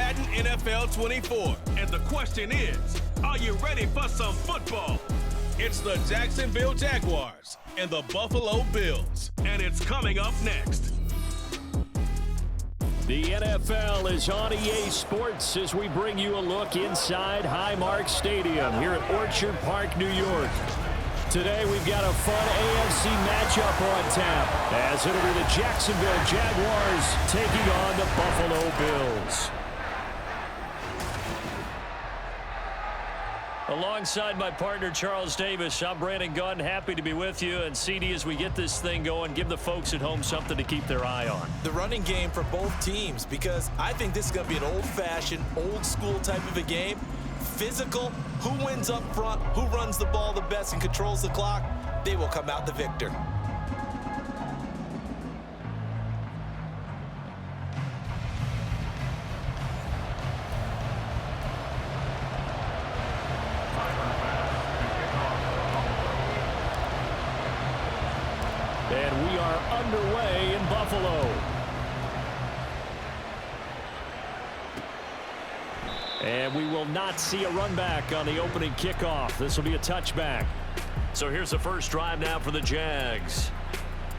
Madden NFL 24. And the question is, are you ready for some football? It's the Jacksonville Jaguars and the Buffalo Bills. And it's coming up next. The NFL is on EA Sports as we bring you a look inside Highmark Stadium here at Orchard Park, New York. Today we've got a fun AFC matchup on tap as it'll be the Jacksonville Jaguars taking on the Buffalo Bills. Alongside my partner Charles Davis, I'm Brandon Gunn, happy to be with you. And CD, as we get this thing going, give the folks at home something to keep their eye on. The running game for both teams, because I think this is going to be an old-fashioned, old-school type of a game. Physical, who wins up front, who runs the ball the best and controls the clock, they will come out the victor. And we are underway in Buffalo. And we will not see a run back on the opening kickoff. This will be a touchback. So here's the first drive now for the Jags.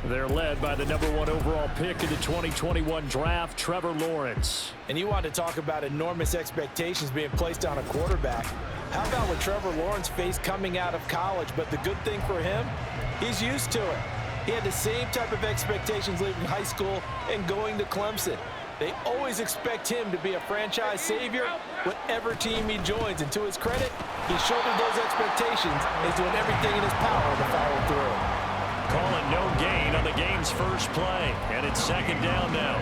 They're led by the #1 overall pick in the 2021 draft, Trevor Lawrence. And you want to talk about enormous expectations being placed on a quarterback. How about what Trevor Lawrence faced coming out of college? But the good thing for him, he's used to it. He had the same type of expectations leaving high school and going to Clemson. They always expect him to be a franchise savior, whatever team he joins. And to his credit, he shouldered those expectations and is doing everything in his power to follow through. Calling no gain on the game's first play. And it's second down now.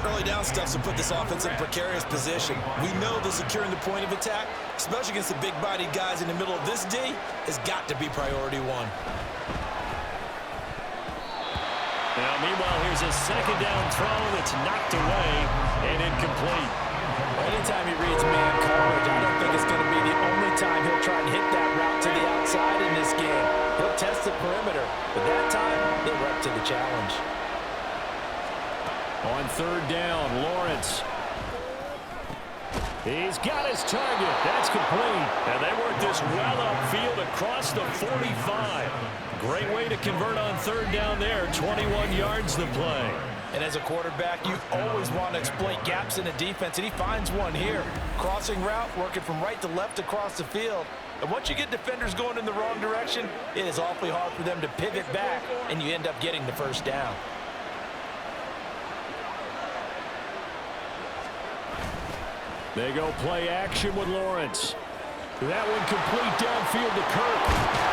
Early down stuff to put this offense in a precarious position. We know that securing the point of attack, especially against the big-bodied guys in the middle of this D, has got to be priority one. Now, meanwhile, here's a second down throw that's knocked away and incomplete. Anytime he reads man coverage, I don't think it's going to be the only time he'll try and hit that route to the outside in this game. He'll test the perimeter, but that time, they were up to the challenge. On third down, Lawrence. He's got his target. That's complete. And they work this well upfield across the 45. Great way to convert on third down there. 21 yards to play. And as a quarterback, you always want to exploit gaps in the defense, and he finds one here. Crossing route, working from right to left across the field. And once you get defenders going in the wrong direction, it is awfully hard for them to pivot back, and you end up getting the first down. They go play action with Lawrence. That one complete downfield to Kirk.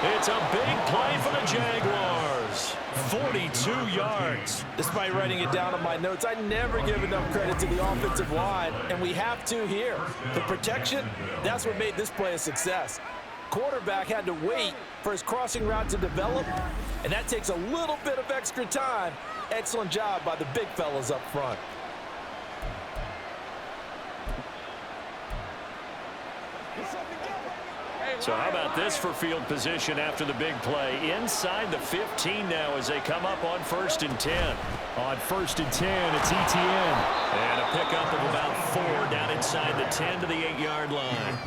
It's a big play for the Jaguars. 42 yards. Despite writing it down on my notes, I never give enough credit to the offensive line, and we have to here. The protection, that's what made this play a success. Quarterback had to wait for his crossing route to develop, and that takes a little bit of extra time. Excellent job by the big fellas up front. So how about this for field position after the big play? Inside the 15 now as they come up on 1st and 10. On 1st and 10, it's ETN. And a pickup of about 4 down inside the 10 to the 8-yard line.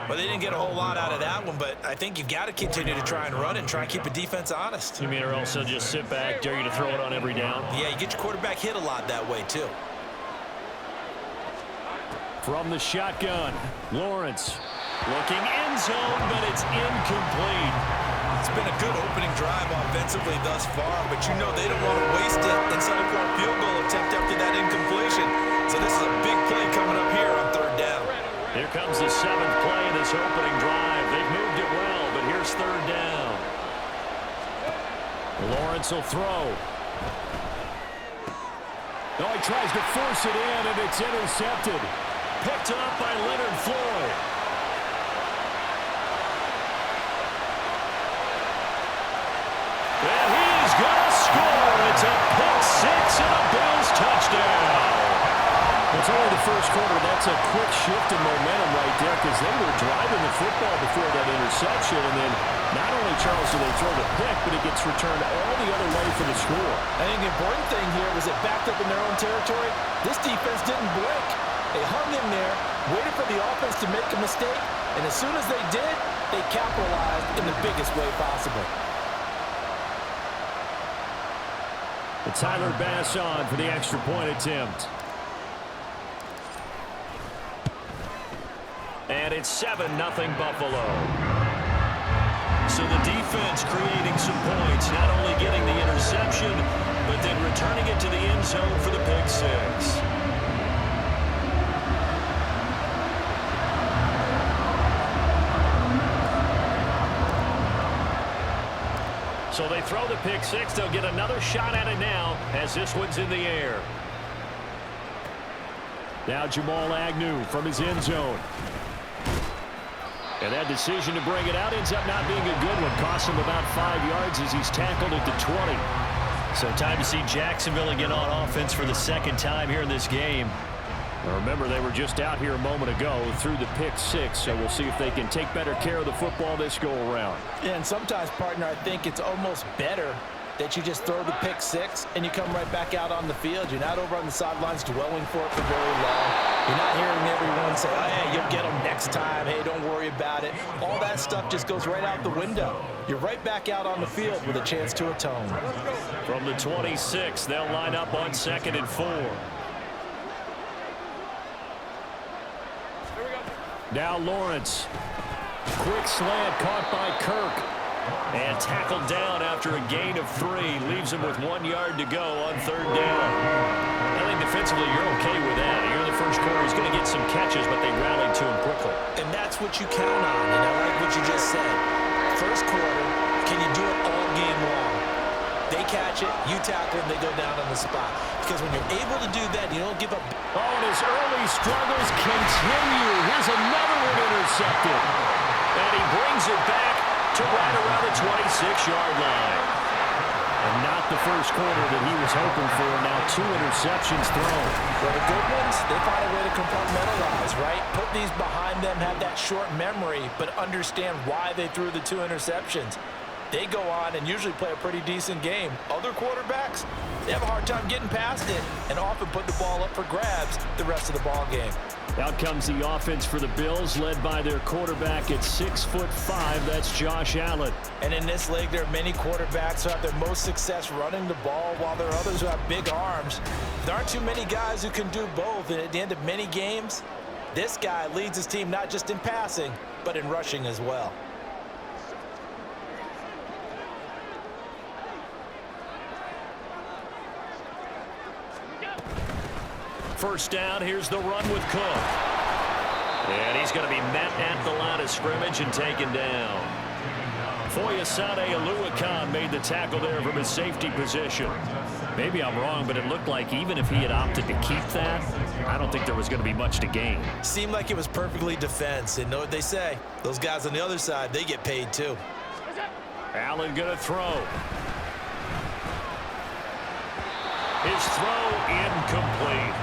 Well, they didn't get a whole lot out of that one, but I think you've got to continue to try and run and try and keep the defense honest. You mean or else they'll just sit back, dare you to throw it on every down? Yeah, you get your quarterback hit a lot that way, too. From the shotgun, Lawrence. Looking end zone, but it's incomplete. It's been a good opening drive offensively thus far, but you know they don't want to waste it and settle for a field goal attempt after that incompletion. So this is a big play coming up here on third down. Here comes the 7th play in this opening drive. They've moved it well, but here's third down. Lawrence will throw. No, he tries to force it in, and it's intercepted. Picked up by Leonard Floyd. And he's going to score. It's a pick six and a Bills touchdown. It's only the first quarter, that's a quick shift in momentum right there because they were driving the football before that interception. And then not only, Charles, do they throw the pick, but it gets returned all the other way for the score. I think the important thing here was it backed up in their own territory. This defense didn't blink. They hung in there, waited for the offense to make a mistake, and as soon as they did, they capitalized in the biggest way possible. Tyler Bass on for the extra point attempt. And it's 7-0 Buffalo. So the defense creating some points, not only getting the interception, but then returning it to the end zone for the pick six. So they throw the pick six. They'll get another shot at it now as this one's in the air. Now Jamal Agnew from his end zone. And that decision to bring it out ends up not being a good one. Costs him about 5 yards as he's tackled at the 20. So time to see Jacksonville get on offense for the second time here in this game. Now remember, they were just out here a moment ago through the pick six, so we'll see if they can take better care of the football this go around. Yeah, and sometimes, partner, I think it's almost better that you just throw the pick six and you come right back out on the field. You're not over on the sidelines dwelling for it for very long. You're not hearing everyone say, oh, hey, you'll get them next time. Hey, don't worry about it. All that stuff just goes right out the window. You're right back out on the field with a chance to atone. From the 26, they'll line up on 2nd and 4. Now Lawrence. Quick slant caught by Kirk. And tackled down after a gain of 3. Leaves him with 1 yard to go on 3rd down. I think defensively you're okay with that. Here in the first quarter, he's going to get some catches, but they rallied to him quickly. And that's what you count on, and I like what you just said. First quarter, can you do it all game long? They catch it, you tackle them, they go down on the spot. Because when you're able to do that, you don't give up. Oh, and his early struggles continue. Here's another one intercepted. And he brings it back to right around the 26-yard line. And not the first quarter that he was hoping for. Now 2 interceptions thrown. Well, the good ones, they find a way to compartmentalize, right? Put these behind them, have that short memory, but understand why they threw the 2 interceptions. They go on and usually play a pretty decent game. Other quarterbacks, they have a hard time getting past it and often put the ball up for grabs the rest of the ball game. Out comes the offense for the Bills, led by their quarterback at 6'5". That's Josh Allen. And in this league, there are many quarterbacks who have their most success running the ball, while there are others who have big arms. There aren't too many guys who can do both, and at the end of many games, this guy leads his team not just in passing, but in rushing as well. First down, here's the run with Cook. And he's going to be met at the line of scrimmage and taken down. Foyesade Oluwakan made the tackle there from his safety position. Maybe I'm wrong, but it looked like even if he had opted to keep that, I don't think there was going to be much to gain. Seemed like it was perfectly defense. And know what they say? Those guys on the other side, they get paid too. Allen going to throw. His throw incomplete.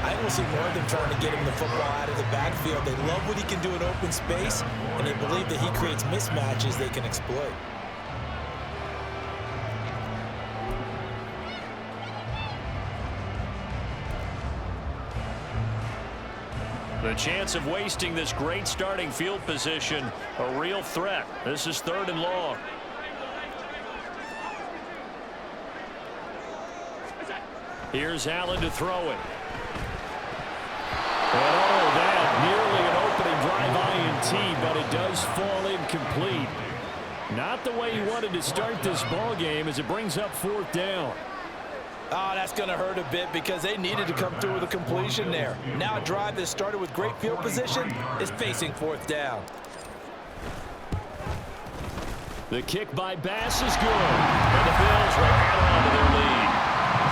I don't see more than trying to get him the football out of the backfield. They love what he can do in open space, and they believe that he creates mismatches they can exploit. The chance of wasting this great starting field position, a real threat. This is 3rd and long. Here's Allen to throw it. And oh, that nearly an opening drive INT, but it does fall incomplete. Not the way he wanted to start this ball game as it brings up 4th down. Oh, that's going to hurt a bit because they needed to come through with a completion there. Now a drive that started with great field position is facing 4th down. The kick by Bass is good. And the Bills will add on to their lead.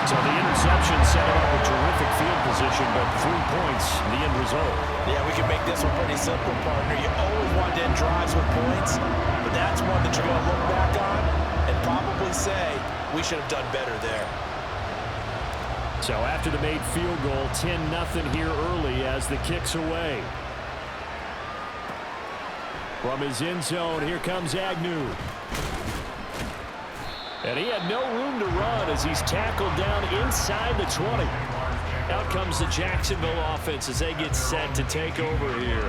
So the interception set up a terrific field position, but 3 points, the end result. Yeah, we can make this one pretty simple, partner. You always want to end drives with points, but that's one that you're going to look back on and probably say, we should have done better there. So after the made field goal, 10-0 here early as the kick's away. From his end zone, here comes Agnew. And he had no room to run as he's tackled down inside the 20. Out comes the Jacksonville offense as they get set to take over here.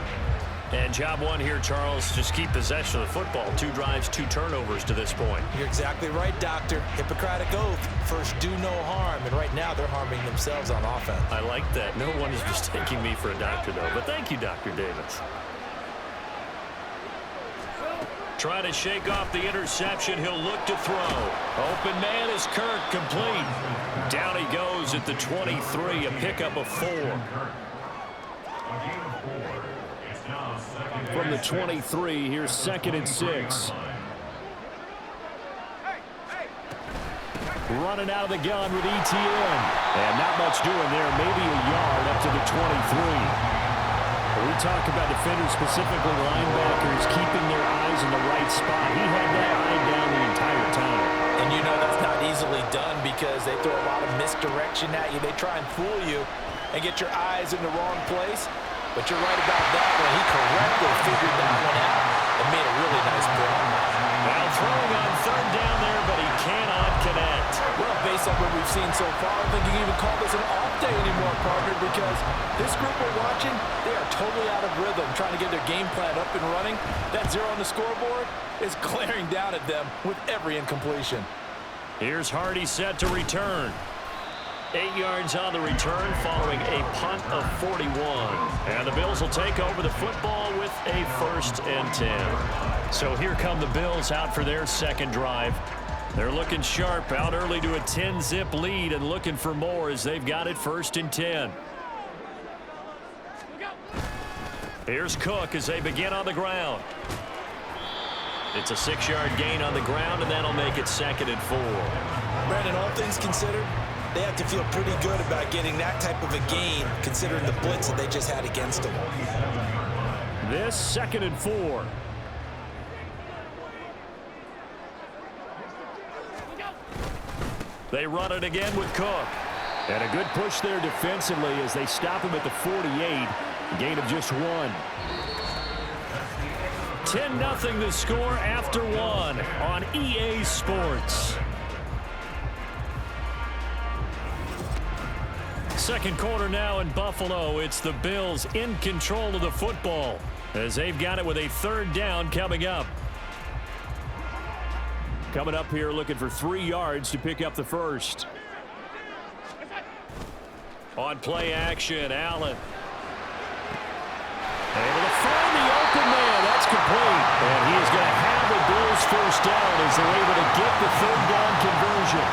And job one here, Charles, just keep possession of the football. 2 drives, 2 turnovers to this point. You're exactly right, Doctor. Hippocratic oath. First, do no harm. And right now, they're harming themselves on offense. I like that. No one is mistaking me for a doctor, though. But thank you, Dr. Davis. Trying to shake off the interception. He'll look to throw. Open man is Kirk, complete. Down he goes at the 23, a pickup of 4. From the 23, here's 2nd and 6. Running out of the gun with ETN. And not much doing there, maybe a yard up to the 23. We talk about defenders, specifically linebackers, keeping their eyes in the right spot. He had that eye down the entire time. And you know that's not easily done because they throw a lot of misdirection at you. They try and fool you and get your eyes in the wrong place. But you're right about that one. He correctly figured that one out and made a really nice play. Now throwing on 3rd down there, but he cannot connect. Well, based on what we've seen so far, I don't think you can even call this an off day anymore, partner, because this group we're watching, they are totally out of rhythm, trying to get their game plan up and running. That 0 on the scoreboard is glaring down at them with every incompletion. Here's Hardy set to return. 8 yards on the return following a punt of 41. And the Bills will take over the football with a 1st and 10. So here come the Bills out for their 2nd drive. They're looking sharp, out early to a 10-zip lead and looking for more as they've got it 1st and 10. Here's Cook as they begin on the ground. It's a 6-yard gain on the ground, and that'll make it 2nd and 4. Brandon, all things considered, they have to feel pretty good about getting that type of a gain, considering the blitz that they just had against them. This 2nd and 4. They run it again with Cook. And a good push there defensively as they stop him at the 48. Gain of just 1. 10-0 the score after 1 on EA Sports. Second quarter now in Buffalo. It's the Bills in control of the football as they've got it with a 3rd down coming up. Coming up here looking for 3 yards to pick up the 1st. On play action, Allen. Able to find the open man. That's complete. And he is going to have the Bills 1st down as they're able to get the 3rd down conversion.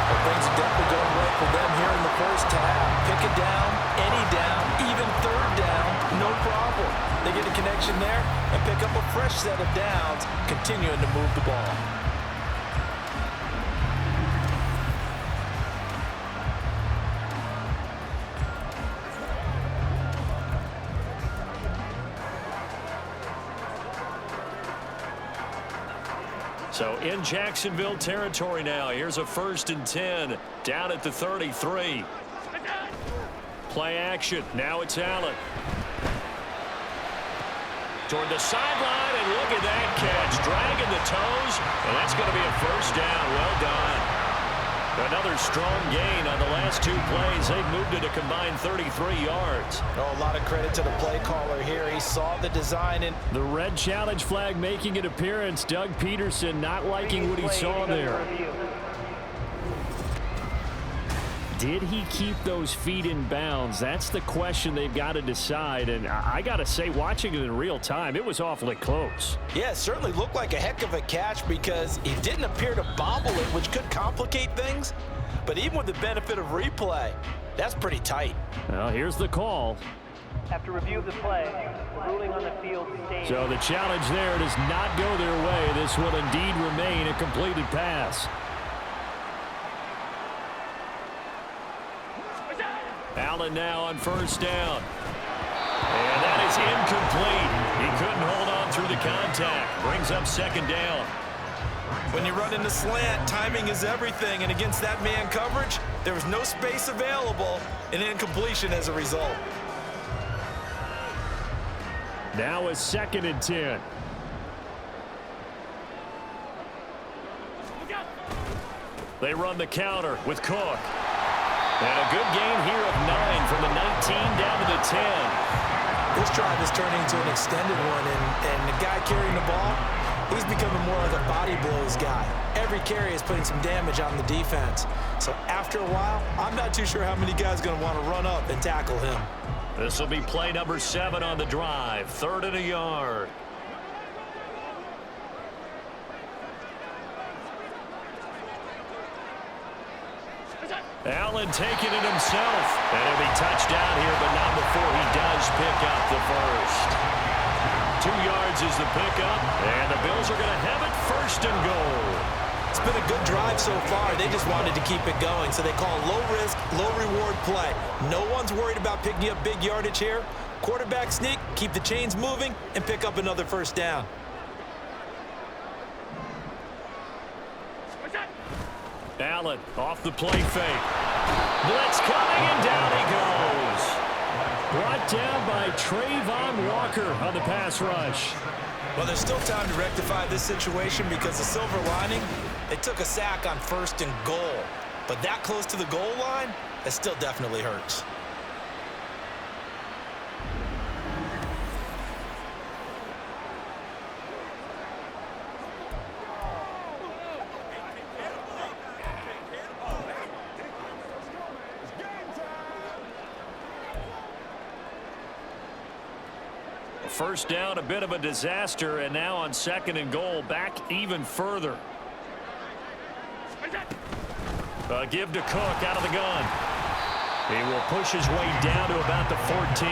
Well, things are definitely going right for them here in the 1st half. Pick it down, any down, even 3rd down, no problem. They get a connection there and pick up a fresh set of downs, continuing to move the ball. So in Jacksonville territory now. Here's a 1st and 10 down at the 33. Play action. Now it's Allen. Toward the sideline, and look at that catch. Dragging the toes, and that's going to be a 1st down. Well done. Another strong gain on the last 2 plays. They've moved it a combined 33 yards. Oh, a lot of credit to the play caller here. He saw the design. And the red challenge flag making an appearance. Doug Peterson not liking what he saw there. Did he keep those feet in bounds? That's the question they've got to decide. And I got to say, watching it in real time, it was awfully close. Yeah, it certainly looked like a heck of a catch because he didn't appear to bobble it, which could complicate things. But even with the benefit of replay, that's pretty tight. Well, here's the call. After review of the play, ruling on the field stands. So the challenge there does not go their way. This will indeed remain a completed pass. Allen now on 1st down. And that is incomplete. He couldn't hold on through the contact. Brings up 2nd down. When you run into slant, timing is everything, and against that man coverage, there was no space available, and incompletion as a result. Now a 2nd and 10. They run the counter with Cook. And a good gain here of 9 from the 19 down to the 10. This drive is turning into an extended one, and the guy carrying the ball, he's becoming more like a body blows guy. Every carry is putting some damage on the defense. So after a while, I'm not too sure how many guys are going to want to run up and tackle him. This will be play number 7 on the drive. 3rd and a yard. Allen taking it himself. And he'll be touchdown here, but not before he does pick up the first. 2 yards is the pickup, and the Bills are going to have it 1st and goal. It's been a good drive so far. They just wanted to keep it going, so they call low-risk, low-reward play. No one's worried about picking up big yardage here. Quarterback sneak, keep the chains moving, and pick up another 1st down. Allen off the play fake. Blitz coming, and down he goes. Brought down by Trayvon Walker on the pass rush. Well, there's still time to rectify this situation because the silver lining, they took a sack on 1st and goal. But that close to the goal line, that still definitely hurts. First down, a bit of a disaster, and now on 2nd and goal, back even further. Give to Cook out of the gun. He will push his way down to about the 14.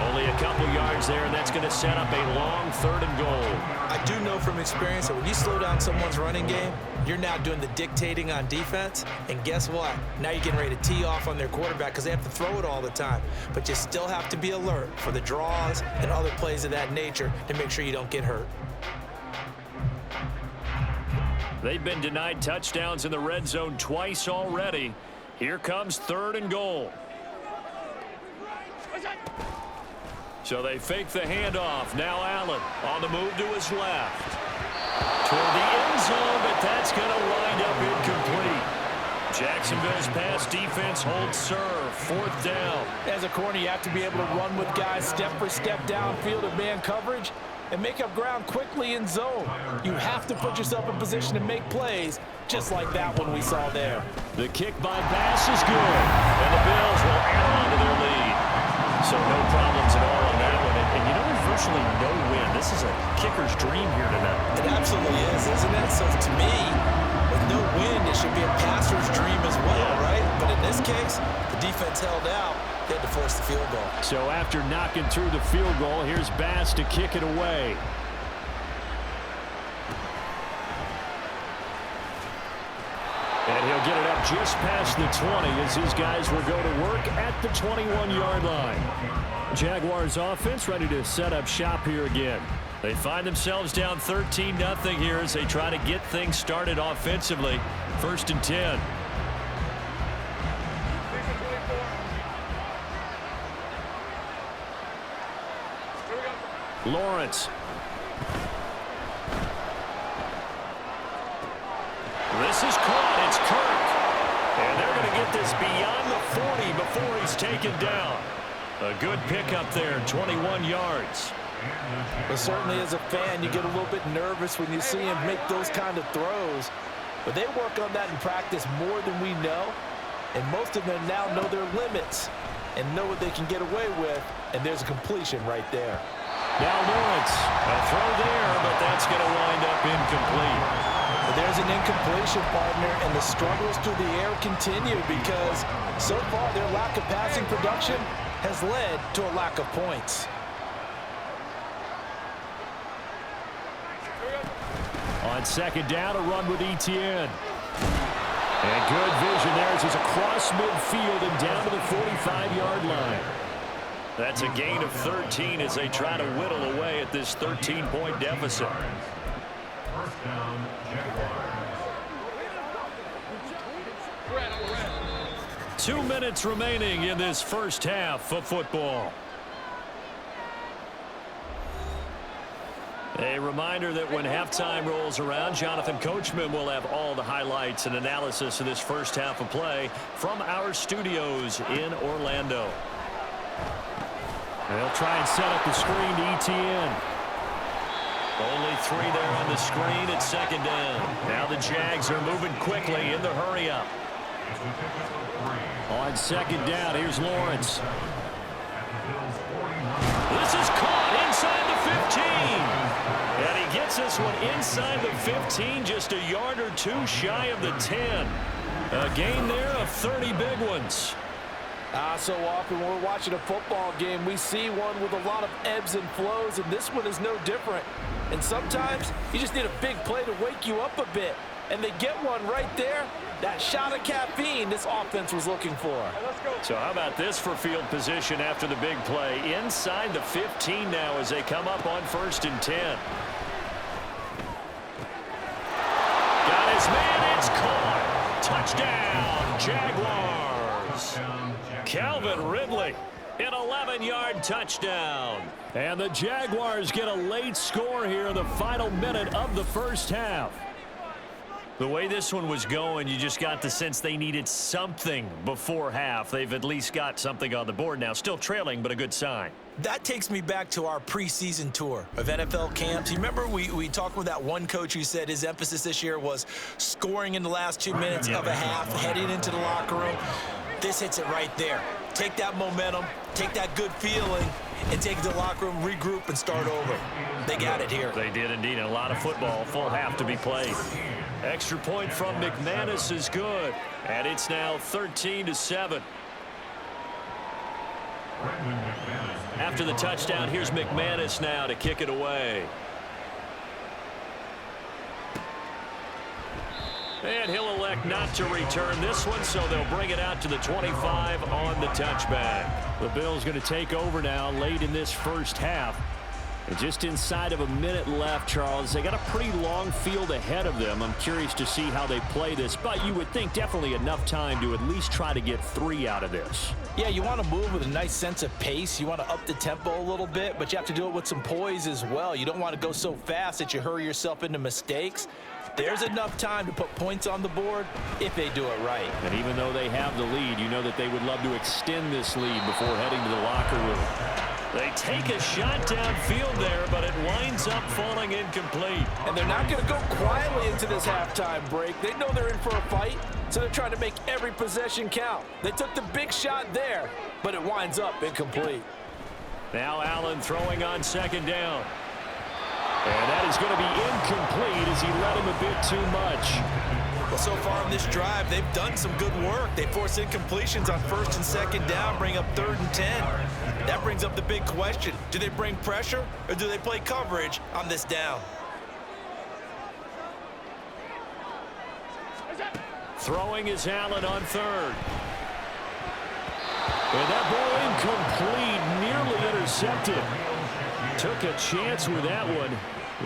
Only a couple yards there, and that's going to set up a long 3rd and goal. I do know from experience that when you slow down someone's running game, you're now doing the dictating on defense, and guess what? Now you're getting ready to tee off on their quarterback because they have to throw it all the time. But you still have to be alert for the draws and other plays of that nature to make sure you don't get hurt. They've been denied touchdowns in the red zone twice already. Here comes 3rd and goal. So they fake the handoff. Now Allen on the move to his left. Toward the end zone, but that's going to wind up incomplete. Jacksonville's pass defense holds serve. 4th down. As a corner, you have to be able to run with guys step for step downfield of man coverage and make up ground quickly in zone. You have to put yourself in position to make plays, just like that one we saw there. The kick by pass is good, and the Bills will add on to their lead. So no problems at all on that one. And you know, there's virtually no win. This is a kicker's dream here tonight. It absolutely is, isn't it? So to me, with no win, it should be a passer's dream as well, right? But in this case, the defense held out. They had to force the field goal. So after knocking through the field goal, here's Bass to kick it away. And he'll get it up just past the 20 as his guys will go to work at the 21-yard line. Jaguars offense ready to set up shop here again. They find themselves down 13-0 here as they try to get things started offensively. 1st and 10. Lawrence. This is caught. It's Kirk. And they're going to get this beyond the 40 before he's taken down. A good pickup there, 21 yards. But certainly as a fan, you get a little bit nervous when you see him make those kind of throws. But they work on that in practice more than we know. And most of them now know their limits and know what they can get away with. And there's a completion right there. Now Lawrence, a throw there, but that's going to wind up incomplete. But there's an incompletion, partner, and the struggles through the air continue because so far their lack of passing production has led to a lack of points. On 2nd down, a run with Etienne. And good vision there as he's across midfield and down to the 45-yard line. That's a gain of 13 as they try to whittle away at this 13-point deficit. Touchdown, Jaguars. 2 minutes remaining in this first half of football. A reminder that when halftime rolls around, Jonathan Coachman will have all the highlights and analysis of this first half of play from our studios in Orlando. They'll try and set up the screen to ETN. Only 3 there on the screen at second down. Now the Jags are moving quickly in the hurry-up. On second down, here's Lawrence. This is caught inside the 15. And he gets this one inside the 15, just a yard or 2 shy of the 10. A gain there of 30 big ones. So often when we're watching a football game, we see one with a lot of ebbs and flows, and this one is no different. And sometimes you just need a big play to wake you up a bit. And they get one right there. That shot of caffeine this offense was looking for. So how about this for field position after the big play? Inside the 15 now as they come up on 1st and 10. Got his man, it's caught. Touchdown, Jaguars. Calvin Ridley, an 11-yard touchdown. And the Jaguars get a late score here in the final minute of the first half. The way this one was going, you just got the sense they needed something before half. They've at least got something on the board now. Still trailing, but a good sign. That takes me back to our preseason tour of NFL camps. You remember we talked with that one coach who said his emphasis this year was scoring in the last 2 minutes of a half, heading into the locker room. This hits it right there. Take that momentum, take that good feeling, and take it to the locker room, regroup, and start over. They got it here. They did indeed. And a lot of football, full half to be played. Extra point from McManus is good. And it's now 13-7. After the touchdown, here's McManus now to kick it away. And he'll elect not to return this one, so they'll bring it out to the 25 on the touchback. The Bills going to take over now late in this first half. And just inside of a minute left, Charles. They got a pretty long field ahead of them. I'm curious to see how they play this, but you would think definitely enough time to at least try to get 3 out of this. Yeah, you want to move with a nice sense of pace. You want to up the tempo a little bit, but you have to do it with some poise as well. You don't want to go so fast that you hurry yourself into mistakes. There's enough time to put points on the board if they do it right. And even though they have the lead, you know that they would love to extend this lead before heading to the locker room. They take a shot downfield there, but it winds up falling incomplete. And they're not going to go quietly into this halftime break. They know they're in for a fight, so they're trying to make every possession count. They took the big shot there, but it winds up incomplete. Now Allen throwing on second down. And that is going to be incomplete as he led him a bit too much. Well, so far on this drive, they've done some good work. They force incompletions on 1st and 2nd down, bring up 3rd and 10. That brings up the big question. Do they bring pressure or do they play coverage on this down? Throwing is Allen on 3rd. And that ball incomplete, nearly intercepted. Took a chance with that one.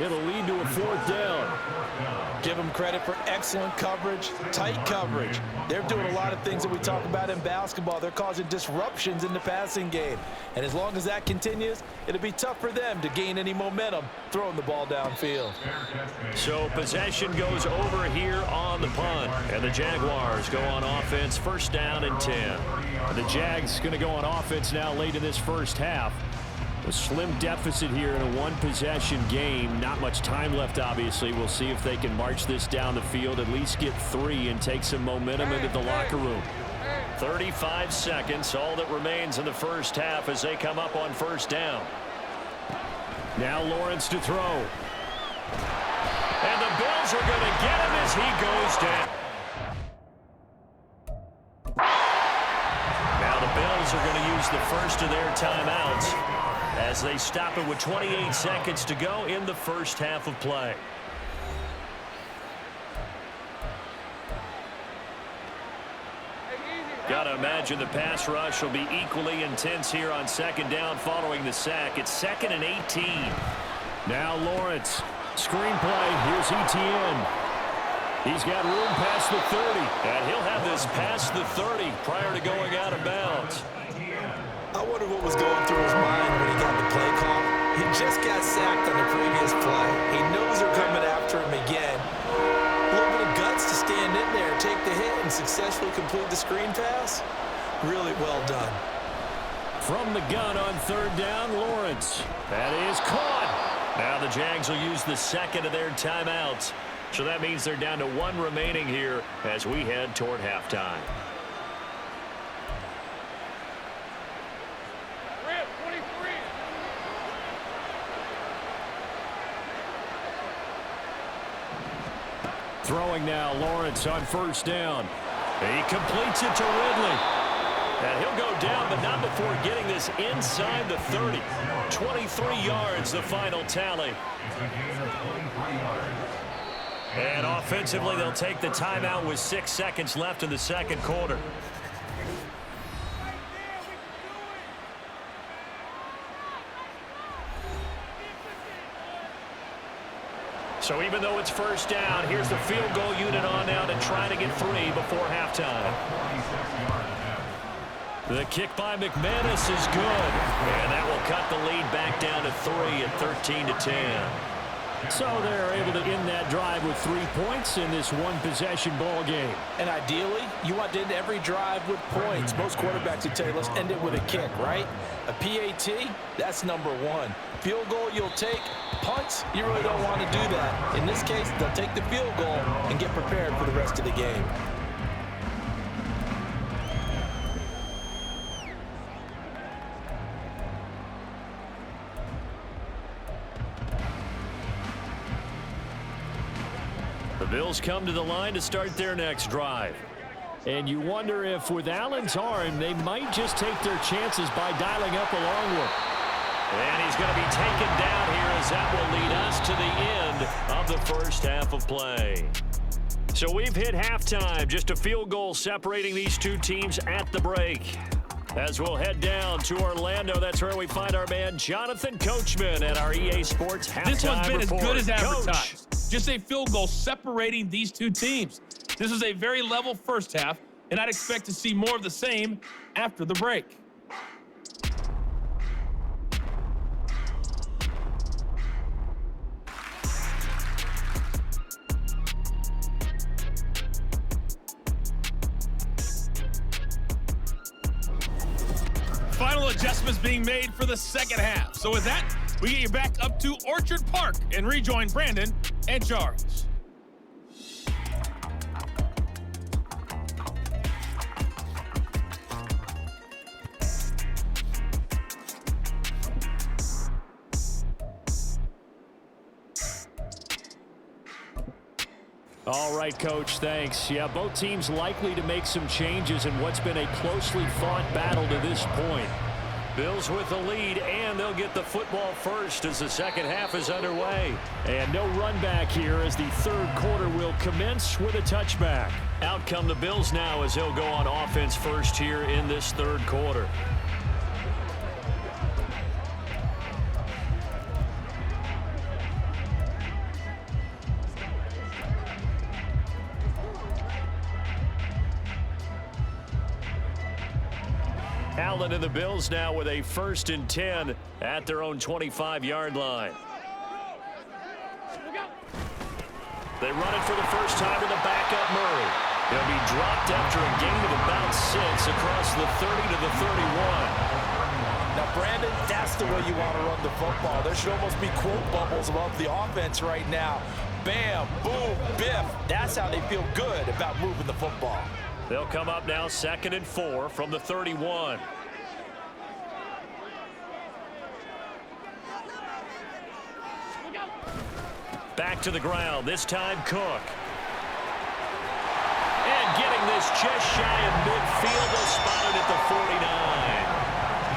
It'll lead to a 4th down. Give them credit for excellent coverage, tight coverage. They're doing a lot of things that we talk about in basketball. They're causing disruptions in the passing game. And as long as that continues, it'll be tough for them to gain any momentum throwing the ball downfield. So possession goes over here on the punt. And the Jaguars go on offense, 1st down and 10. The Jags going to go on offense now late in this first half. A slim deficit here in a one-possession game. Not much time left, obviously. We'll see if they can march this down the field, at least get 3 and take some momentum into the locker room. 35 seconds, all that remains in the first half as they come up on 1st down. Now Lawrence to throw. And the Bills are going to get him as he goes down. Now the Bills are going to use the first of their timeouts as they stop it with 28 seconds to go in the first half of play. Gotta imagine the pass rush will be equally intense here on 2nd down following the sack. It's 2nd and 18. Now Lawrence Screenplay, here's ETN. He's got room past the 30, and he'll have this past the 30 prior to going out of bounds. I wonder what was going through his mind when he got the play call. He just got sacked on the previous play. He knows they're coming after him again. A little bit of guts to stand in there, take the hit, and successfully complete the screen pass. Really well done. From the gun on third down, Lawrence. That is caught. Now the Jags will use the second of their timeouts. So that means they're down to one remaining here as we head toward halftime. Throwing now, Lawrence on first down. He completes it to Ridley. And he'll go down, but not before getting this inside the 30. 23 yards, the final tally. And offensively, they'll take the timeout with 6 seconds left in the second quarter. So even though it's first down, here's the field goal unit on now to try to get 3 before halftime. The kick by McManus is good. And that will cut the lead back down to 3 at 13-10. So they're able to end that drive with 3 points in this one-possession ball game. And ideally, you want to end every drive with points. Most quarterbacks would tell you, let's end it with a kick, right? A PAT, that's number 1. Field goal you'll take. Punts, you really don't want to do that. In this case, they'll take the field goal and get prepared for the rest of the game. The Bills come to the line to start their next drive. And you wonder if with Allen's arm, they might just take their chances by dialing up a long one. And he's going to be taken down here as that will lead us to the end of the first half of play. So we've hit halftime, just a field goal separating these two teams at the break. As we'll head down to Orlando, that's where we find our man Jonathan Coachman at our EA Sports halftime report. This one's been report. as good as advertised. Coach. Just a field goal separating these two teams. This was a very level first half, and I'd expect to see more of the same after the break. Final adjustments being made for the second half. So with that, we get you back up to Orchard Park and rejoin Brandon and Jarvis. All right, Coach, thanks. Yeah, both teams likely to make some changes in what's been a closely fought battle to this point. Bills with the lead, and they'll get the football first as the second half is underway. And no run back here as the third quarter will commence with a touchback. Out come the Bills now as they'll go on offense first here in this third quarter. Allen and the Bills now with a 1st and 10 at their own 25-yard line. They run it for the first time to the backup Murray. He'll be dropped after a gain of about 6 across the 30 to the 31. Now, Brandon, that's the way you want to run the football. There should almost be quote bubbles above the offense right now. Bam, boom, biff. That's how they feel good about moving the football. They'll come up now 2nd and 4 from the 31. Back to the ground, this time Cook. And getting this just shy of midfield, they'll spot it at the 49.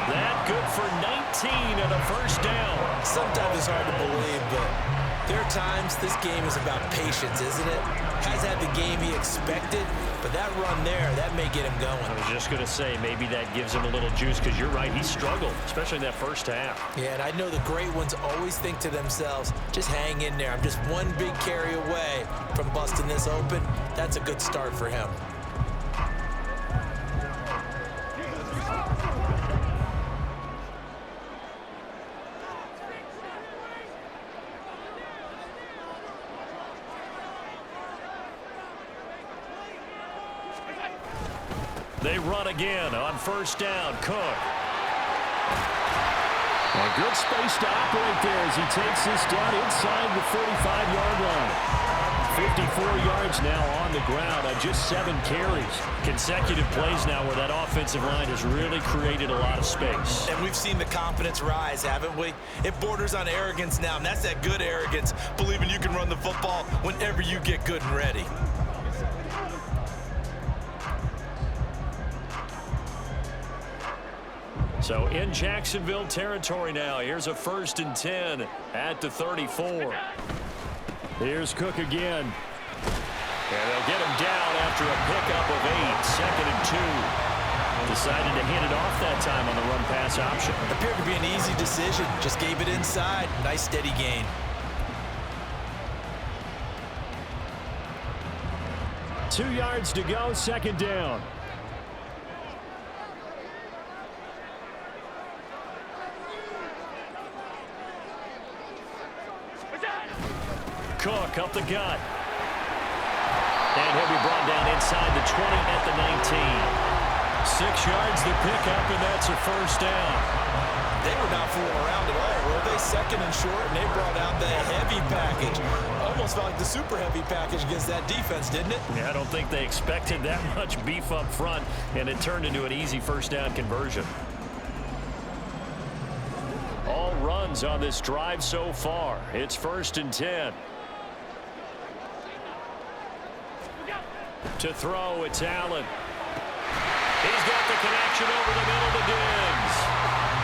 That good for 19 and a first down. Sometimes it's hard to believe, but there are times this game is about patience, isn't it? He's had the game he expected, but but that run there, that may get him going. I was just going to say, maybe that gives him a little juice, because you're right, he struggled, especially in that first half. Yeah, and I know the great ones always think to themselves, just hang in there. I'm just one big carry away from busting this open. That's a good start for him. They run again on first down. Cook. A good space to operate there as he takes this down inside the 45-yard line. 54 yards now on the ground on just 7 carries. Consecutive plays now where that offensive line has really created a lot of space. And we've seen the confidence rise, haven't we? It borders on arrogance now, and that's that good arrogance, believing you can run the football whenever you get good and ready. So in Jacksonville territory now. Here's a 1st and 10 at the 34. Here's Cook again. And they'll get him down after a pickup of 8. 2nd and 2. Decided to hand it off that time on the run-pass option. Appeared to be an easy decision. Just gave it inside. Nice steady gain. Two yards to go. 2nd down. Cook up the gut. And he'll be brought down inside the 20 at the 19. 6 yards to pick up, and that's a 1st down. They were not fooling around at all, were they? 2nd and short, and they brought out the heavy package. Almost felt like the super heavy package against that defense, didn't it? Yeah, I don't think they expected that much beef up front, and it turned into an easy 1st down conversion. All runs on this drive so far. It's 1st and 10. To throw, it's Allen. He's got the connection over the middle to Diggs.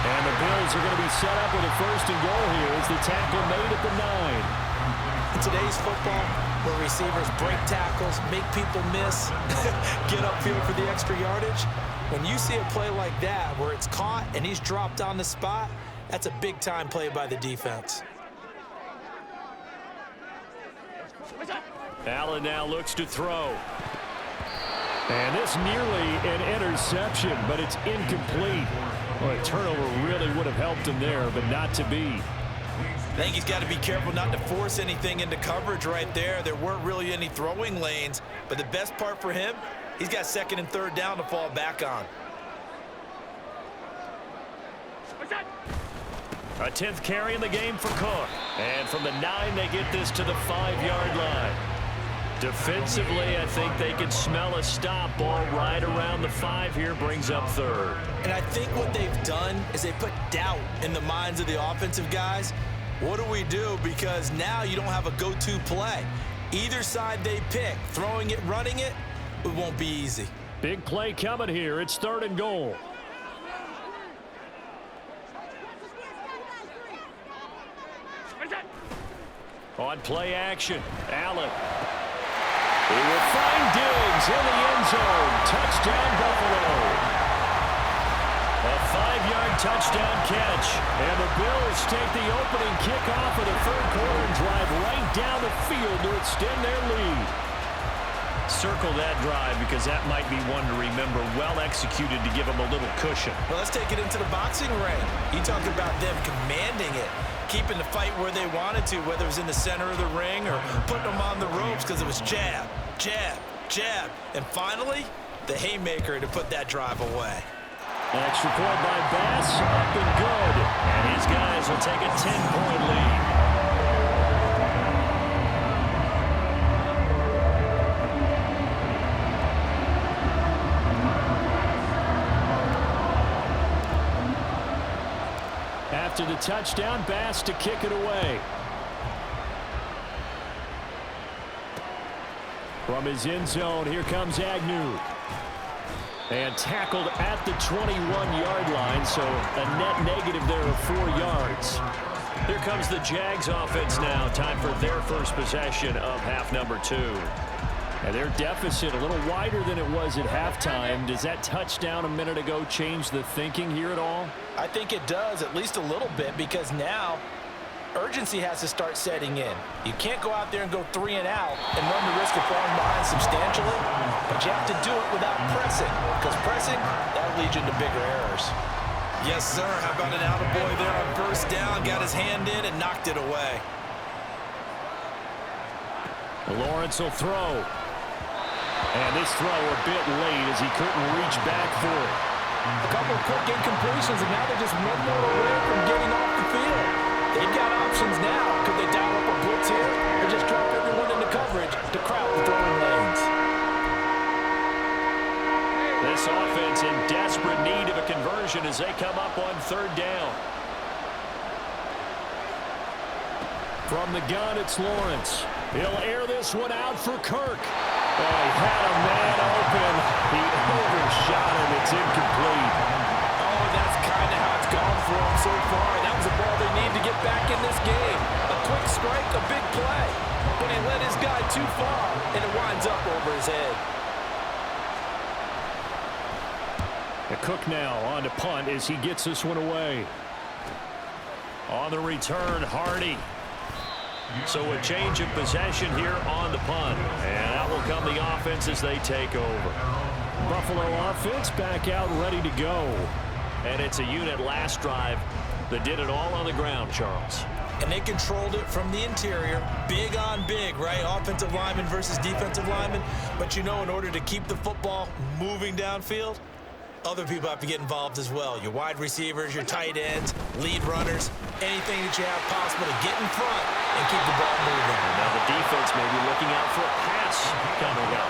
And the Bills are going to be set up with a 1st and goal here as the tackle made at the 9. In today's football, where receivers break tackles, make people miss, get upfield for the extra yardage, when you see a play like that where it's caught and he's dropped on the spot, that's a big-time play by the defense. Allen now looks to throw. And this nearly an interception, but it's incomplete. Well, a turnover really would have helped him there, but not to be. I think he's got to be careful not to force anything into coverage right there. There weren't really any throwing lanes, but the best part for him, he's got 2nd and 3rd down to fall back on. A 10th carry in the game for Cook. And from the 9, they get this to the 5-yard line. Defensively, I think they can smell a stop. Ball right around the 5 here, brings up 3rd. And I think what they've done is they put doubt in the minds of the offensive guys. What do we do? Because now you don't have a go-to play. Either side they pick, throwing it, running it, it won't be easy. Big play coming here. It's 3rd and goal. On play action, Allen. He will find Diggs in the end zone. Touchdown, Buffalo. A 5-yard touchdown catch. And the Bills take the opening kickoff of the 3rd quarter and drive right down the field to extend their lead. Circle that drive because that might be one to remember. Well executed to give them a little cushion. Well, let's take it into the boxing ring. You talk about them commanding it, keeping the fight where they wanted to, whether it was in the center of the ring or putting them on the ropes because it was jab, jab, jab. And finally, the haymaker to put that drive away. Extra point by Bass, up and good. And his guys will take a 10-point lead. After the touchdown, Bass to kick it away. From his end zone, here comes Agnew. And tackled at the 21-yard line, so a net negative there of 4 yards. Here comes the Jags offense now. Time for their first possession of half number 2. And their deficit a little wider than it was at halftime. Does that touchdown a minute ago change the thinking here at all? I think it does, at least a little bit, because now urgency has to start setting in. You can't go out there and go 3 and out and run the risk of falling behind substantially, but you have to do it without pressing, because pressing, that'll lead you into bigger errors. Yes, sir. How about an attaboy there on first down? Got his hand in and knocked it away. Lawrence will throw. And this throw a bit late as he couldn't reach back for it. A couple of quick incompletions, and now they're just one more away from getting off the field. They've got options now. Could they dial up a blitz here or just drop everyone into coverage to crowd the throwing lanes? This offense in desperate need of a conversion as they come up on third down. From the gun, it's Lawrence. He'll air this one out for Kirk. Oh, he had a man open. He overshot him. It's incomplete. Oh, that's kind of how it's gone for him so far. That was a ball they need to get back in this game. A quick strike, a big play. But he led his guy too far, and it winds up over his head. The Cook now on to punt as he gets this one away. On the return, Hardy. So a change of possession here on the punt. And out will come the offense as they take over. Buffalo offense back out ready to go. And it's a unit last drive that did it all on the ground, Charles. And they controlled it from the interior. Big on big, right? Offensive lineman versus defensive lineman. But you know, in order to keep the football moving downfield, other people have to get involved as well. Your wide receivers, your tight ends, lead runners, anything that you have possible to get in front and keep the ball moving. Now the defense may be looking out for a pass coming up.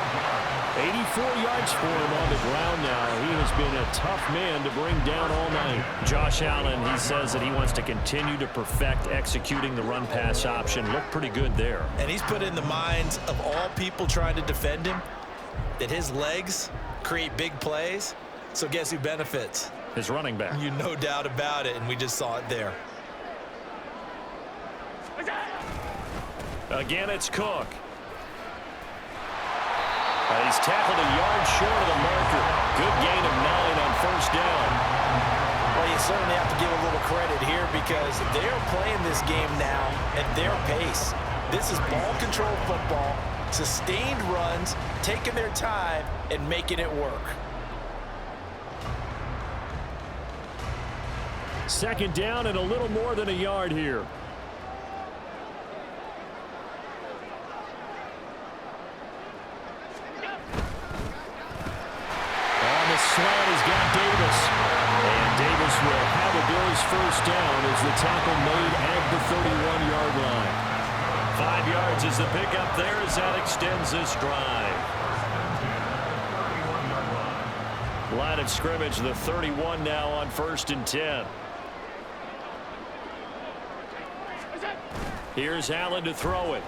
84 yards for him on the ground now. He has been a tough man to bring down all night. Josh Allen, he says that he wants to continue to perfect executing the run-pass option. Looked pretty good there. And he's put in the minds of all people trying to defend him that his legs create big plays. So guess who benefits? His running back. You no doubt about it, and we just saw it there. Again, it's Cook. He's tackled a yard short of the marker. Good gain of 9 on first down. Well, you certainly have to give a little credit here because they're playing this game now at their pace. This is ball control football, sustained runs, taking their time, and making it work. Second down and a little more than a yard here. On the slant, he's got Davis. And Davis will have a Bills first down as the tackle made at the 31-yard line. 5 yards is the pickup there as that extends this drive. Line of scrimmage, the 31 now on 1st and 10. Here's Allen to throw it.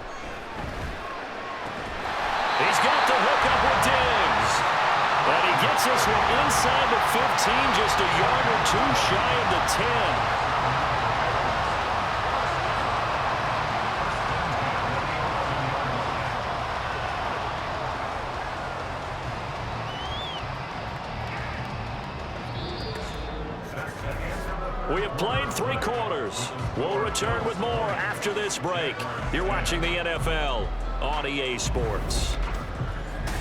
He's got the hook up with Diggs. And he gets this one inside the 15, just a yard or two shy of the 10. We have played 3 quarters. We'll return with more after this break. You're watching the NFL on EA Sports.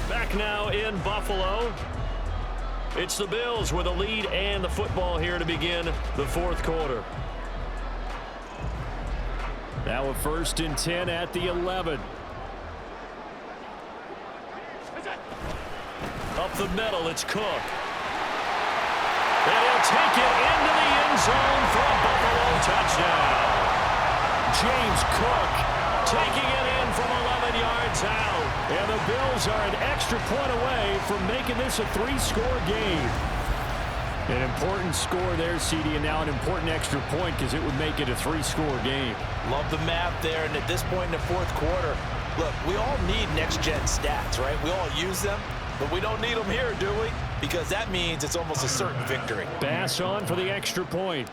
Back now in Buffalo. It's the Bills with a lead and the football here to begin the 4th quarter. Now a 1st and 10 at the 11. Up the middle, it's Cook. And he'll take it into the end zone for a Buffalo touchdown. James Cook taking it in from 11 yards out. And the Bills are an extra point away from making this a 3-score game. An important score there, CD, and now an important extra point because it would make it a 3-score game. Love the math there, and at this point in the 4th quarter, look, we all need next-gen stats, right? We all use them, but we don't need them here, do we? Because that means it's almost a certain victory. Bass on for the extra point.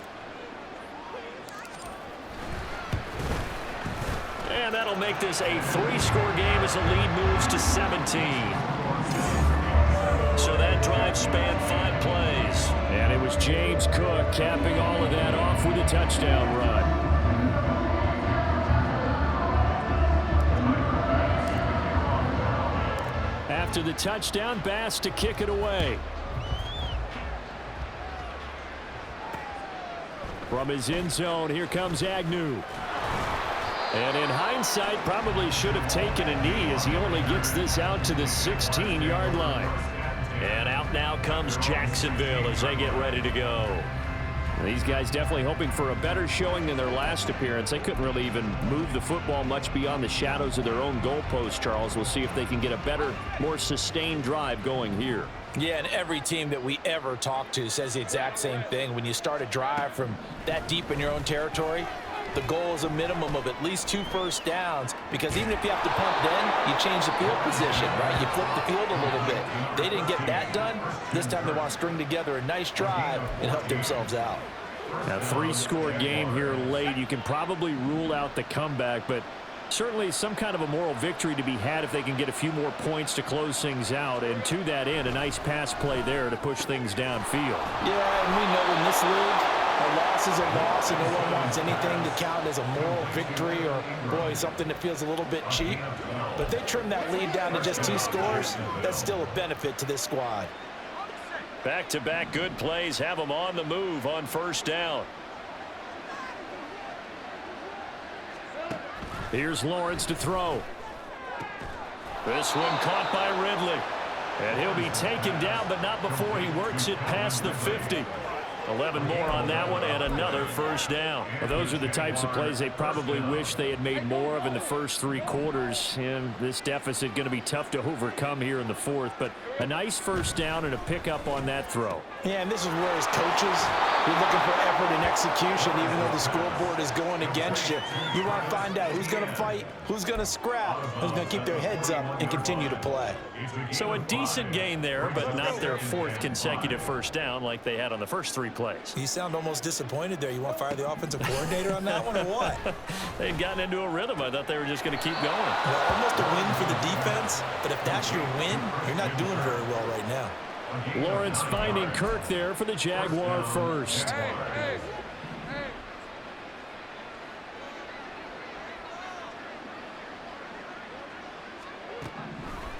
And that'll make this a 3-score game as the lead moves to 17. So that drive spanned 5 plays. And it was James Cook capping all of that off with a touchdown run. After the touchdown, Bass to kick it away. From his end zone, here comes Agnew. And in hindsight, probably should have taken a knee as he only gets this out to the 16-yard line. And out now comes Jacksonville as they get ready to go. These guys definitely hoping for a better showing than their last appearance. They couldn't really even move the football much beyond the shadows of their own goalpost, Charles. We'll see if they can get a better, more sustained drive going here. Yeah, and every team that we ever talk to says the exact same thing. When you start a drive from that deep in your own territory, the goal is a minimum of at least 2 first downs, because even if you have to punt then, you change the field position, right? You flip the field a little bit. They didn't get that done. This time they want to string together a nice drive and help themselves out. A 3-score game here late. You can probably rule out the comeback, but certainly some kind of a moral victory to be had if they can get a few more points to close things out. And to that end, a nice pass play there to push things downfield. Yeah, and we know in this league, a loss is a loss, and no one wants anything to count as a moral victory or, boy, something that feels a little bit cheap. But if they trim that lead down to just 2 scores, that's still a benefit to this squad. Back-to-back good plays have them on the move on first down. Here's Lawrence to throw. This one caught by Ridley. And he'll be taken down, but not before he works it past the 50. 11 more on that one, and another first down. Well, those are the types of plays they probably wish they had made more of in the first 3 quarters. And this deficit going to be tough to overcome here in the 4th. But a nice first down and a pickup on that throw. Yeah, and this is where as coaches, you're looking for effort and execution, even though the scoreboard is going against you. You want to find out who's going to fight, who's going to scrap, who's going to keep their heads up and continue to play. So a decent gain there, but not their 4th consecutive first down like they had on the first 3 plays. You sound almost disappointed there. You want to fire the offensive coordinator on that one or what? They'd gotten into a rhythm. I thought they were just going to keep going. Well, almost a win for the defense, but if that's your win, you're not doing very well right now. Lawrence finding Kirk there for the Jaguar first.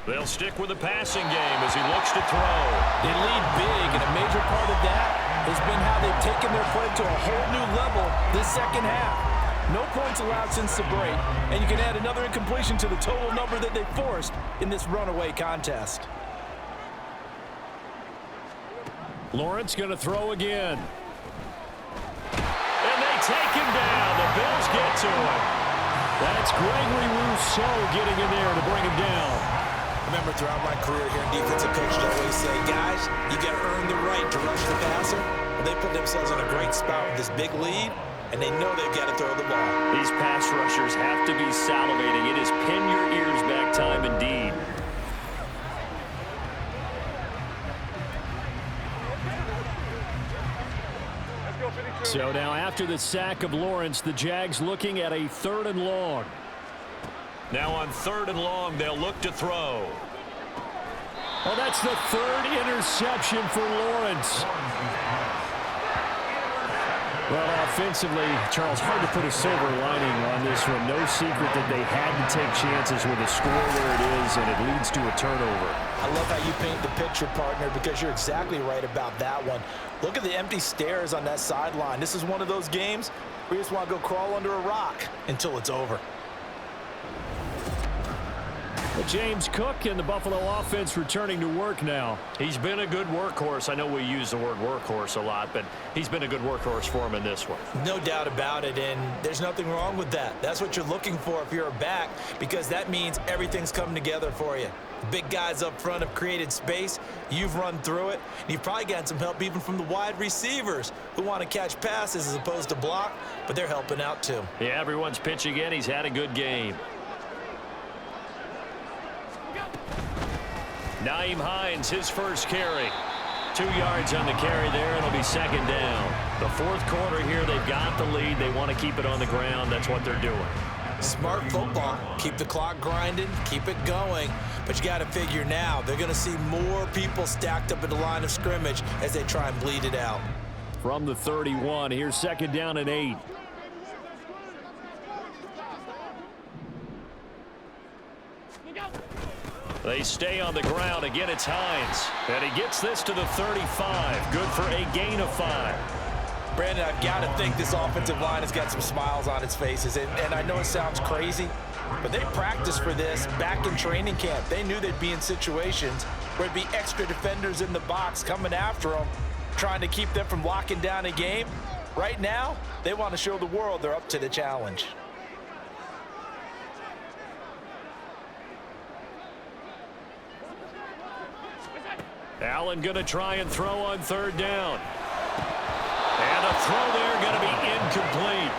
They'll stick with the passing game as he looks to throw. They lead big, and a major part of that has been how they've taken their play to a whole new level this second half. No points allowed since the break, and you can add another incompletion to the total number that they forced in this runaway contest. Lawrence going to throw again. And they take him down. The Bills get to him. That's Gregory Rousseau getting in there to bring him down. Remember, throughout my career here in defensive coaches, I always say, guys, you got to earn the right to rush the passer. Well, they put themselves in a great spot with this big lead, and they know they've got to throw the ball. These pass rushers have to be salivating. It is pin your ears back time indeed. So now after the sack of Lawrence, the Jags looking at a 3rd and long. Now on 3rd and long, they'll look to throw. Well, that's the 3rd interception for Lawrence. Well, offensively, Charles, hard to put a silver lining on this one. No secret that they had to take chances with a score where it is, and it leads to a turnover. I love how you paint the picture, partner, because you're exactly right about that one. Look at the empty stares on that sideline. This is one of those games where you just want to go crawl under a rock until it's over. But James Cook and the Buffalo offense returning to work now. He's been a good workhorse. I know we use the word workhorse a lot, but he's been a good workhorse for him in this one. No doubt about it, and there's nothing wrong with that. That's what you're looking for if you're a back, because that means everything's coming together for you. Big guys up front have created space. You've run through it. And you've probably gotten some help even from the wide receivers who want to catch passes as opposed to block, but they're helping out too. Yeah, everyone's pitching in. He's had a good game. Nyheim Hines, his first carry. 2 yards on the carry there. It'll be 2nd down. The 4th quarter here, they've got the lead. They want to keep it on the ground. That's what they're doing. Smart football. Keep the clock grinding, keep it going. But you got to figure now, they're going to see more people stacked up at the line of scrimmage as they try and bleed it out. From the 31, here's 2nd down and 8. They stay on the ground. Again, it's Hines. And he gets this to the 35. Good for a gain of 5. Brandon, I've got to think this offensive line has got some smiles on its faces. And I know it sounds crazy, but they practiced for this back in training camp. They knew they'd be in situations where there'd be extra defenders in the box coming after them, trying to keep them from locking down a game. Right now, they want to show the world they're up to the challenge. Allen going to try and throw on 3rd down. And a throw there going to be incomplete.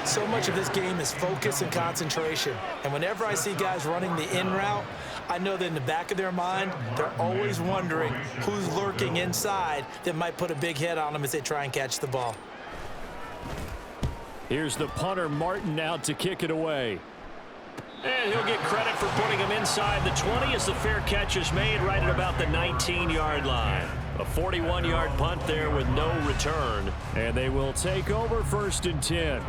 So much of this game is focus and concentration. And whenever I see guys running the in route, I know that in the back of their mind, they're always wondering who's lurking inside that might put a big hit on them as they try and catch the ball. Here's the punter, Martin, out to kick it away. And he'll get credit for putting him inside the 20 as the fair catch is made right at about the 19-yard line. A 41-yard punt there with no return. And they will take over 1st and 10.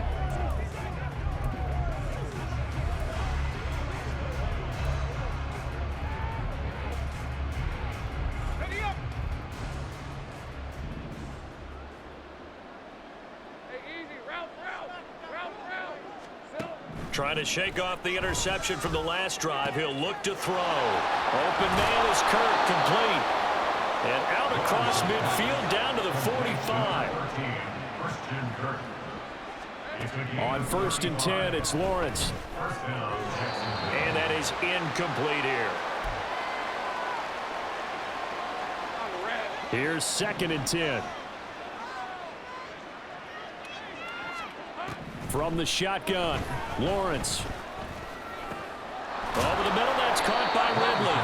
Trying to shake off the interception from the last drive. He'll look to throw. Open man is Kirk, complete. And out across midfield down to the 45. On 1st and 10, it's Lawrence. And that is incomplete here. Here's 2nd and 10. From the shotgun, Lawrence. Over the middle, that's caught by Ridley.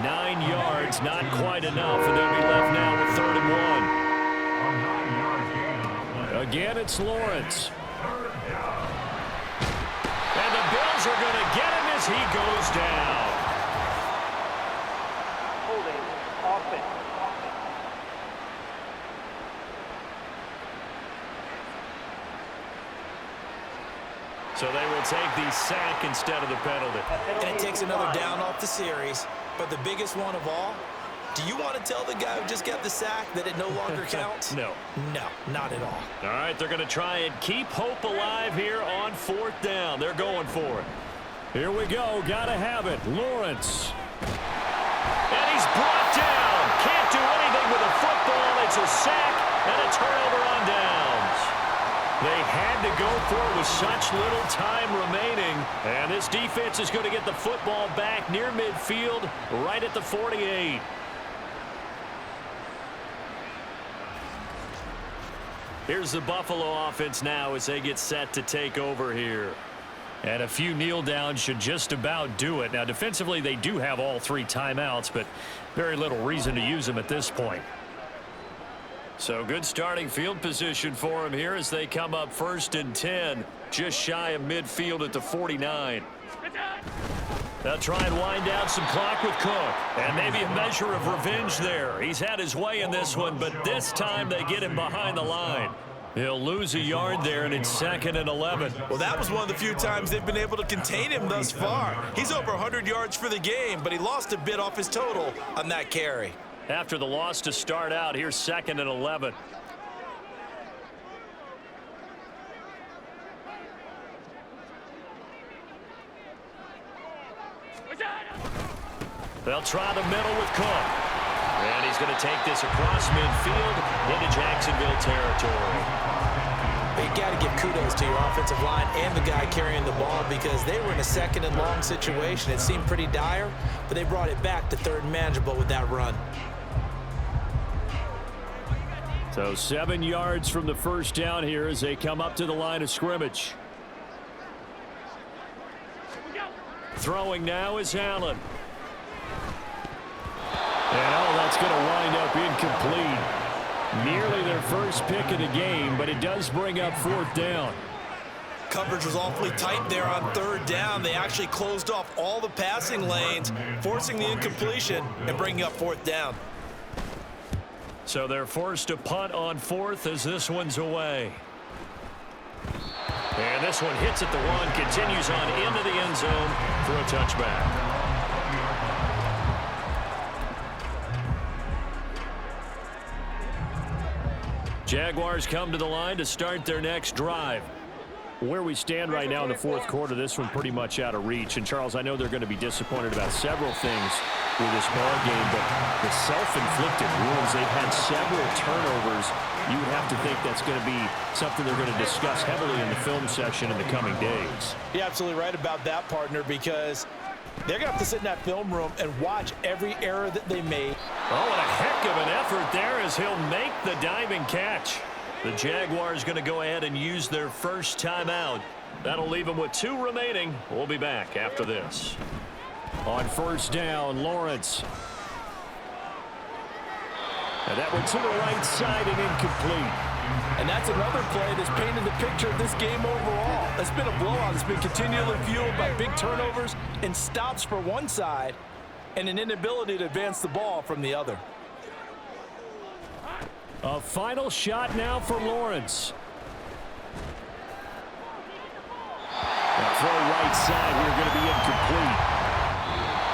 9 yards, not quite enough, and they'll be left now with 3rd and 1. Again, it's Lawrence. And the Bills are going to get him as he goes down. Holding offense. So they will take the sack instead of the penalty. And it takes another down off the series. But the biggest one of all, do you want to tell the guy who just got the sack that it no longer counts? No. No, not at all. All right, they're going to try and keep hope alive here on 4th down. They're going for it. Here we go. Got to have it. Lawrence. And he's brought down. Can't do anything with a football. It's a sack and a turnover on downs. They had to go for it with such little time remaining. And this defense is going to get the football back near midfield, right at the 48. Here's the Buffalo offense now as they get set to take over here. And a few kneel downs should just about do it. Now, defensively, they do have all 3 timeouts, but very little reason to use them at this point. So good starting field position for them here as they come up 1st and 10, just shy of midfield at the 49. They'll try and wind down some clock with Cook. And maybe a measure of revenge there. He's had his way in this one, but this time they get him behind the line. He'll lose a yard there, and it's 2nd and 11. Well, that was one of the few times they've been able to contain him thus far. He's over 100 yards for the game, but he lost a bit off his total on that carry. After the loss to start out, here's 2nd and 11. They'll try the middle with Cook. And he's going to take this across midfield into Jacksonville territory. You got to give kudos to your offensive line and the guy carrying the ball because they were in a 2nd and long situation. It seemed pretty dire, but they brought it back to 3rd and manageable with that run. So 7 yards from the 1st down here as they come up to the line of scrimmage. Throwing now is Allen. And that's going to wind up incomplete. Nearly their first pick of the game, but it does bring up 4th down. coverage was awfully tight there on third down. They actually closed off all the passing lanes, forcing the incompletion and bringing up fourth down. So they're forced to punt on fourth as this one's away. And this one hits at the one, continues on into the end zone for a touchback. Jaguars come to the line to start their next drive. Where we stand right now in the fourth quarter, this one pretty much out of reach. And, Charles, I know they're going to be disappointed about several things with this ball game, but the self-inflicted wounds, they've had several turnovers. You would have to think that's going to be something they're going to discuss heavily in the film session in the coming days. You're absolutely right about that, partner, because they're going to have to sit in that film room and watch every error that they made. Oh, and a heck of an effort there as he'll make the diving catch. The Jaguars going to go ahead and use their first timeout. That'll leave them with 2 remaining. We'll be back after this. On first down, Lawrence. And that one to the right side and incomplete. And that's another play that's painted the picture of this game overall. It's been a blowout. It's been continually fueled by big turnovers and stops for one side and an inability to advance the ball from the other. A final shot now from Lawrence. And throw right side here going to be incomplete.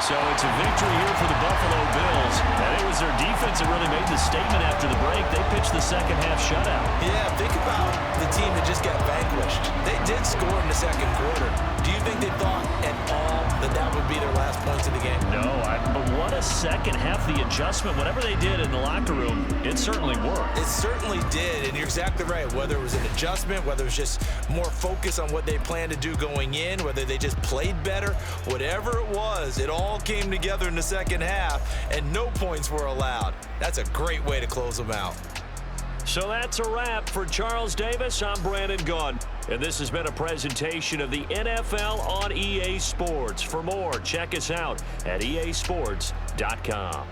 So it's a victory here for the Buffalo Bills. And it was their defense that really made the statement after the break. They pitched the second half shutout. Yeah, think about the team that just got vanquished. They did score in the second quarter. Do you think they thought at all that that would be their last points of the game? No, but what a second half. The adjustment, whatever they did in the locker room, it certainly worked. It certainly did, and you're exactly right. Whether it was an adjustment, whether it was just more focus on what they planned to do going in, whether they just played better, whatever it was, it all came together in the second half, and no points were allowed. That's a great way to close them out. So that's a wrap for Charles Davis. I'm Brandon Gaudin, and this has been a presentation of the NFL on EA Sports. For more, check us out at easports.com.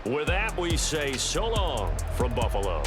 With that, we say so long from Buffalo.